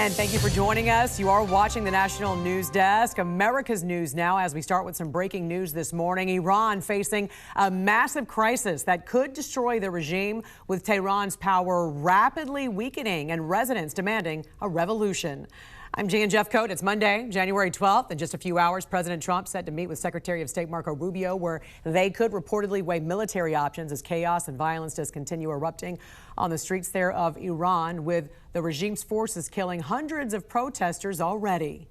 And thank you for joining us. You are watching the National News Desk, America's News Now, as we start with some breaking news this morning. Iran facing a massive crisis that could destroy the regime, with Tehran's power rapidly weakening and residents demanding a revolution. I'm Jan Jeffcoat. It's Monday, January 12th. In just a few hours, President Trump set to meet with Secretary of State Marco Rubio, where they could reportedly weigh military options as chaos and violence does continue erupting on the streets there of Iran, with the regime's forces killing hundreds of protesters already.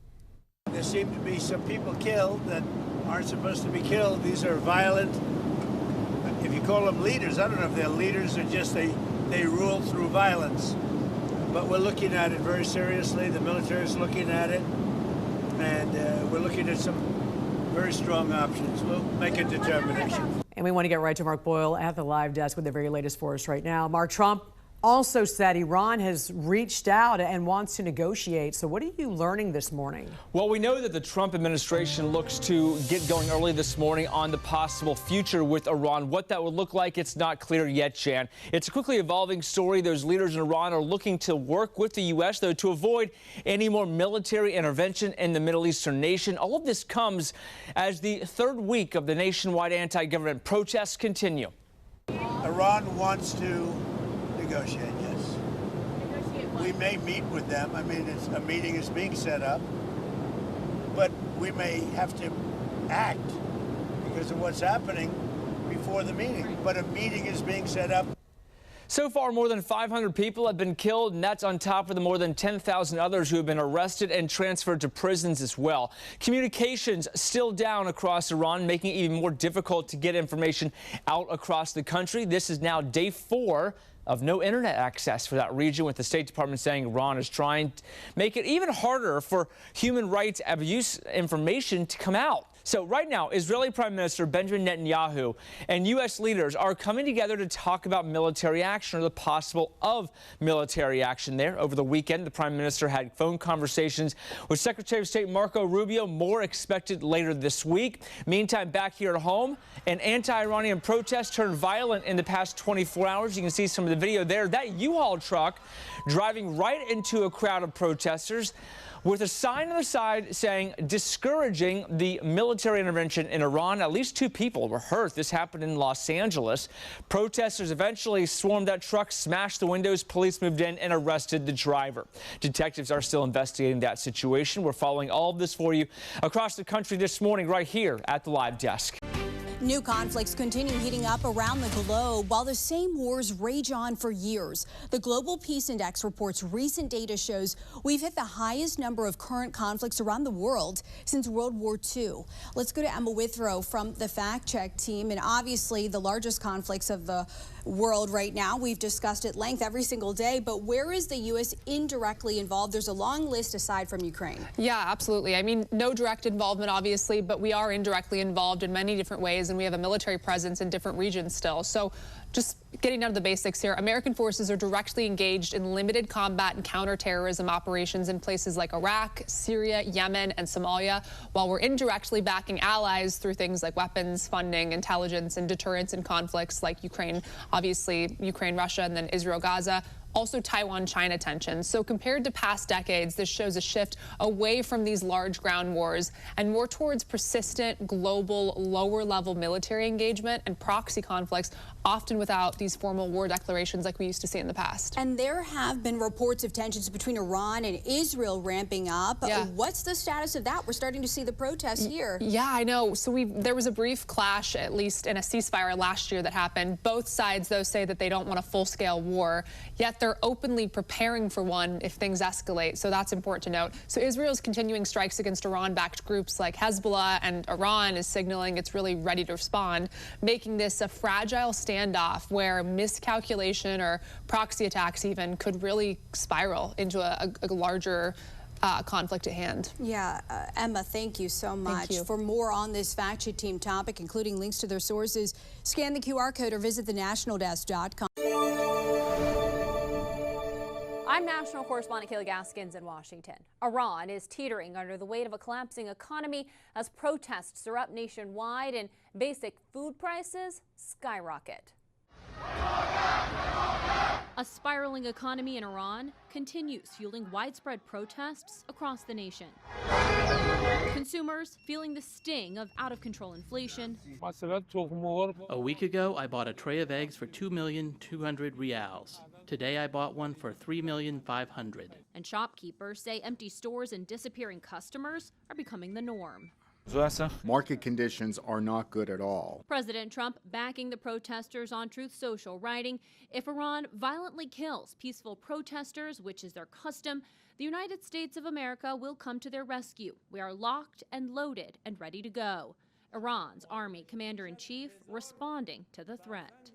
There seem to be some people killed that aren't supposed to be killed. These are violent, if you call them leaders, I don't know if they're leaders or just they rule through violence. But we're looking at it very seriously. The military is looking at it, and we're looking at some very strong options. We'll make a determination. And we want to get right to Mark Boyle at the live desk with the very latest for us right now. Mark, Trump also said Iran has reached out and wants to negotiate. So what are you learning this morning? Well, we know that the Trump administration looks to get going early this morning on the possible future with Iran. What that would look like, it's not clear yet, Jan. It's a quickly evolving story. Those leaders in Iran are looking to work with the U.S., though, to avoid any more military intervention in the Middle Eastern nation. All of this comes as the third week of the nationwide anti-government protests continue. Iran wants to negotiate, yes. We may meet with them. I mean, a meeting is being set up, but we may have to act because of what's happening before the meeting. But a meeting is being set up. So far, more than 500 people have been killed, and that's on top of the more than 10,000 others who have been arrested and transferred to prisons as well. Communications still down across Iran, making it even more difficult to get information out across the country. This is now day 4 of no internet access for that region, with the State Department saying Iran is trying to make it even harder for human rights abuse information to come out. So right now, Israeli Prime Minister Benjamin Netanyahu and U.S. leaders are coming together to talk about military action, or the possible of military action there. Over the weekend, the Prime Minister had phone conversations with Secretary of State Marco Rubio, more expected later this week. Meantime, back here at home, an anti-Iranian protest turned violent in the past 24 hours. You can see some of the video there. That U-Haul truck driving right into a crowd of protesters, with a sign on the side saying discouraging the military intervention in Iran. At least 2 people were hurt. This happened in Los Angeles. Protesters eventually swarmed that truck, smashed the windows. Police moved in and arrested the driver. Detectives are still investigating that situation. We're following all of this for you across the country this morning right here at the live desk. New conflicts continue heating up around the globe while the same wars rage on for years. The Global Peace Index reports recent data shows we've hit the highest number of current conflicts around the world since World War II. Let's go to Emma Withrow from the Fact Check team, and obviously the largest conflicts of the world right now. We've discussed at length every single day, but where is the U.S. indirectly involved? There's a long list aside from Ukraine. Yeah, absolutely. I mean, no direct involvement, obviously, but we are indirectly involved in many different ways, and we have a military presence in different regions still. So just getting down to the basics here, American forces are directly engaged in limited combat and counterterrorism operations in places like Iraq, Syria, Yemen, and Somalia, while we're indirectly backing allies through things like weapons, funding, intelligence, and deterrence in conflicts like Ukraine, obviously Ukraine, Russia, and then Israel, Gaza. Also Taiwan-China tensions. So compared to past decades, this shows a shift away from these large ground wars and more towards persistent, global, lower-level military engagement and proxy conflicts, often without these formal war declarations like we used to see in the past. And there have been reports of tensions between Iran and Israel ramping up. Yeah. What's the status of that? We're starting to see the protests here. Yeah, I know. So there was a brief clash, at least in a ceasefire last year that happened. Both sides, though, say that they don't want a full-scale war, yet they're openly preparing for one if things escalate. So that's important to note. So Israel's continuing strikes against Iran-backed groups like Hezbollah, and Iran is signaling it's really ready to respond, making this a fragile standoff where miscalculation or proxy attacks even could really spiral into a larger conflict at hand. Yeah, Emma, thank you so much. Thank you. For more on this Fact Check team topic, including links to their sources, scan the QR code or visit thenationaldesk.com. I'm national correspondent Kayla Gaskins in Washington. Iran is teetering under the weight of a collapsing economy as protests are up nationwide and basic food prices skyrocket. A spiraling economy in Iran continues fueling widespread protests across the nation. Consumers feeling the sting of out-of-control inflation. A week ago, I bought a tray of eggs for 2,200,000 rials. Today, I bought one for 3,500,000. And shopkeepers say empty stores and disappearing customers are becoming the norm. Market conditions are not good at all. President Trump backing the protesters on Truth Social, writing, "If Iran violently kills peaceful protesters, which is their custom, the United States of America will come to their rescue. We are locked and loaded and ready to go." Iran's army commander-in-chief responding to the threat.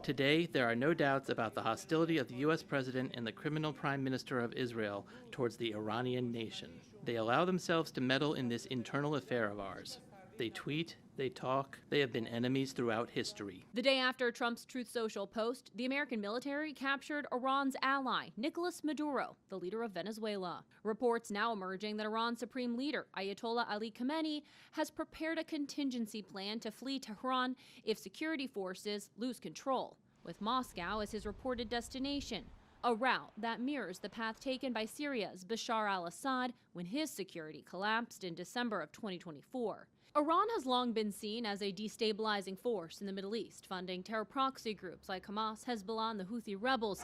Today, there are no doubts about the hostility of the U.S. President and the criminal Prime Minister of Israel towards the Iranian nation. They allow themselves to meddle in this internal affair of ours. They tweet, they talk, they have been enemies throughout history. The day after Trump's Truth Social post, the American military captured Iran's ally, Nicolas Maduro, the leader of Venezuela. Reports now emerging that Iran's supreme leader, Ayatollah Ali Khamenei, has prepared a contingency plan to flee Tehran if security forces lose control, with Moscow as his reported destination. A route that mirrors the path taken by Syria's Bashar al-Assad when his security collapsed in December of 2024. Iran has long been seen as a destabilizing force in the Middle East, funding terror proxy groups like Hamas, Hezbollah, and the Houthi rebels.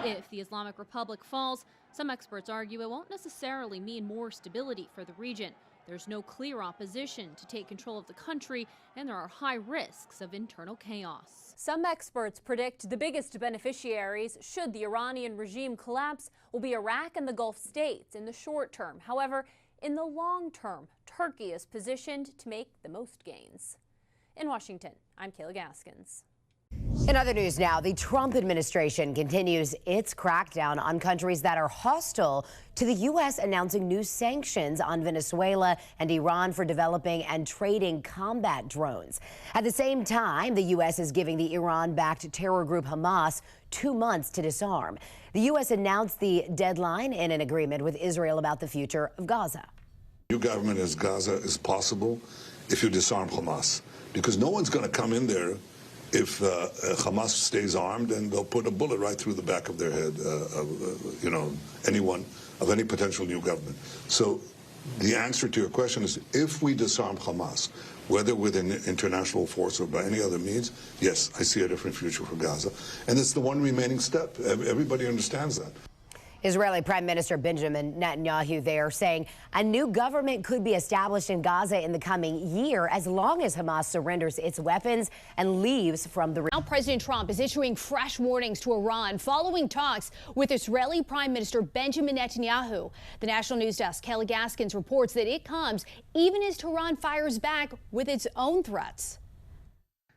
If the Islamic Republic falls, some experts argue it won't necessarily mean more stability for the region. There's no clear opposition to take control of the country, and there are high risks of internal chaos. Some experts predict the biggest beneficiaries, should the Iranian regime collapse, will be Iraq and the Gulf states in the short term. However, in the long term, Turkey is positioned to make the most gains. In Washington, I'm Kayla Gaskins. In other news now, the Trump administration continues its crackdown on countries that are hostile to the U.S., announcing new sanctions on Venezuela and Iran for developing and trading combat drones. At the same time, the U.S. is giving the Iran-backed terror group Hamas 2 months to disarm. The U.S. announced the deadline in an agreement with Israel about the future of Gaza. New government as Gaza is possible if you disarm Hamas, because no one's going to come in there if Hamas stays armed, and they'll put a bullet right through the back of their head, anyone of any potential new government. So the answer to your question is, if we disarm Hamas, whether with an international force or by any other means, yes, I see a different future for Gaza. And it's the one remaining step. Everybody understands that. Israeli Prime Minister Benjamin Netanyahu there saying a new government could be established in Gaza in the coming year as long as Hamas surrenders its weapons and leaves from the region. Now President Trump is issuing fresh warnings to Iran following talks with Israeli Prime Minister Benjamin Netanyahu. The National News Desk, Kelly Gaskins, reports that it comes even as Tehran fires back with its own threats.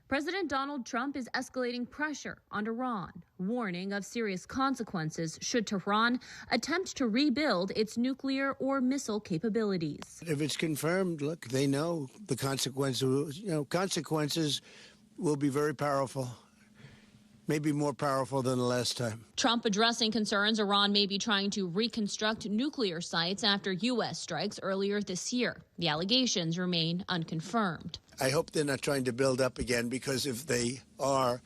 President Donald Trump is escalating pressure on Iran, warning of serious consequences should Tehran attempt to rebuild its nuclear or missile capabilities. If it's confirmed, look, they know the consequences. Consequences will be very powerful. Maybe more powerful than the last time. Trump addressing concerns Iran may be trying to reconstruct nuclear sites after U.S. strikes earlier this year. The allegations remain unconfirmed. I hope they're not trying to build up again, because if they are,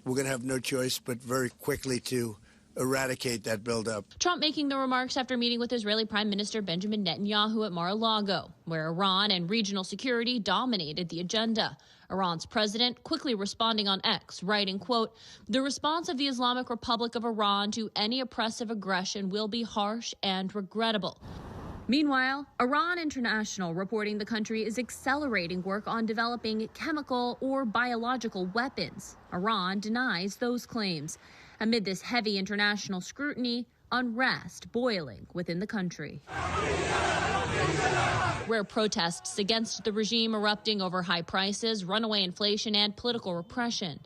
we're going to have no choice but very quickly to eradicate that buildup. Trump making the remarks after meeting with Israeli Prime Minister Benjamin Netanyahu at Mar-a-Lago, where Iran and regional security dominated the agenda. Iran's president quickly responding on X, writing, quote, "The response of the Islamic Republic of Iran to any oppressive aggression will be harsh and regrettable." Meanwhile, Iran International reporting the country is accelerating work on developing chemical or biological weapons. Iran denies those claims. Amid this heavy international scrutiny, unrest boiling within the country, where protests against the regime erupting over high prices, runaway inflation, and political repression.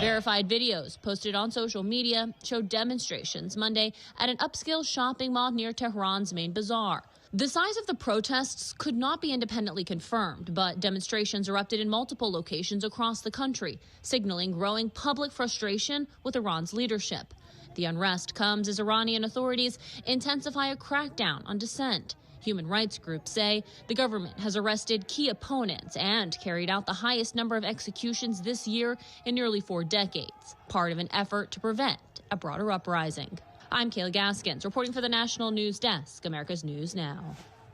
Verified videos posted on social media showed demonstrations Monday at an upscale shopping mall near Tehran's main bazaar. The size of the protests could not be independently confirmed, but demonstrations erupted in multiple locations across the country, signaling growing public frustration with Iran's leadership. The unrest comes as Iranian authorities intensify a crackdown on dissent. Human rights groups say the government has arrested key opponents and carried out the highest number of executions this year in nearly 4 decades, part of an effort to prevent a broader uprising. I'm Kayla Gaskins, reporting for the National News Desk, America's News Now.